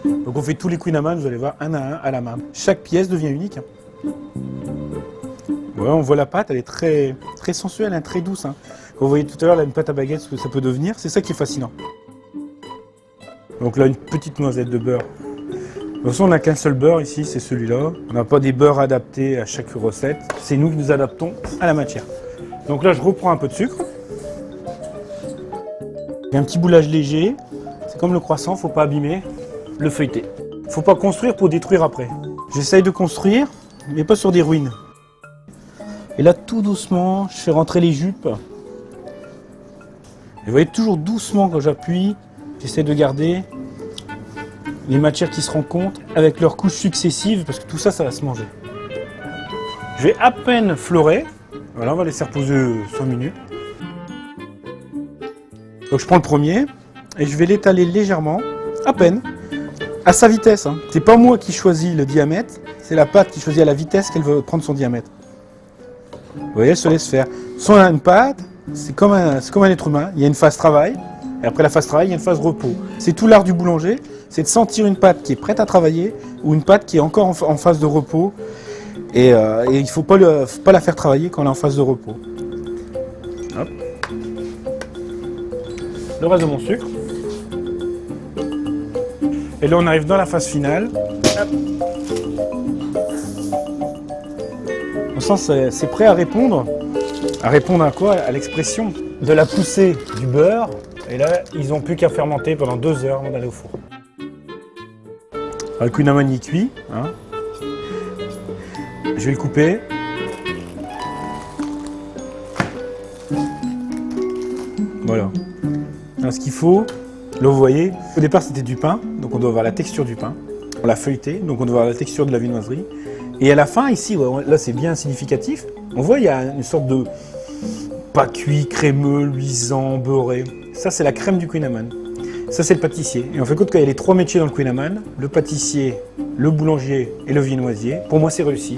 Donc on fait tous les Queen Amman, vous allez voir, un à la main. Chaque pièce devient unique. Ouais, on voit la pâte, elle est très, très sensuelle, hein, très douce. Hein. Vous voyez tout à l'heure, là, une pâte à baguette, ce que ça peut devenir, c'est ça qui est fascinant. Donc là, une petite noisette de beurre. De toute façon, on n'a qu'un seul beurre ici, c'est celui-là. On n'a pas des beurres adaptés à chaque recette. C'est nous qui nous adaptons à la matière. Donc là, je reprends un peu de sucre. Un petit boulage léger. C'est comme le croissant, faut pas abîmer le feuilleté. Faut pas construire pour détruire après. J'essaye de construire, mais pas sur des ruines. Et là, tout doucement, je fais rentrer les jupes. Et vous voyez, toujours doucement quand j'appuie, j'essaie de garder les matières qui se rencontrent avec leurs couches successives, parce que tout ça, ça va se manger. Je vais à peine fleurer. Voilà, on va laisser reposer 5 minutes. Donc je prends le premier et je vais l'étaler légèrement, à peine, à sa vitesse. Hein. C'est pas moi qui choisis le diamètre, c'est la pâte qui choisit à la vitesse qu'elle veut prendre son diamètre. Vous voyez, elle se laisse faire. Sans une pâte, c'est comme un être humain. Il y a une phase travail, et après la phase travail, il y a une phase repos. C'est tout l'art du boulanger, c'est de sentir une pâte qui est prête à travailler ou une pâte qui est encore en phase de repos. Et il ne faut pas la faire travailler quand elle est en phase de repos. Hop. Le reste de mon sucre. Et là, on arrive dans la phase finale. Hop. On sent c'est prêt à répondre. À répondre à quoi? À l'expression de la poussée du beurre. Et là, ils n'ont plus qu'à fermenter pendant 2 heures avant d'aller au four. Le Queen Amman y cuit. Hein. Je vais le couper. Voilà. Alors, ce qu'il faut, là vous voyez, au départ c'était du pain, donc on doit avoir la texture du pain. On l'a feuilleté, donc on doit avoir la texture de la viennoiserie. Et à la fin, ici, ouais, là c'est bien significatif, on voit il y a une sorte de pas cuit, crémeux, luisant, beurré. Ça c'est la crème du Queen Amman. Ça c'est le pâtissier. Et on fait compte qu'il y a les 3 métiers dans le Queen Amman, le pâtissier, le boulanger et le viennoisier. Pour moi c'est réussi.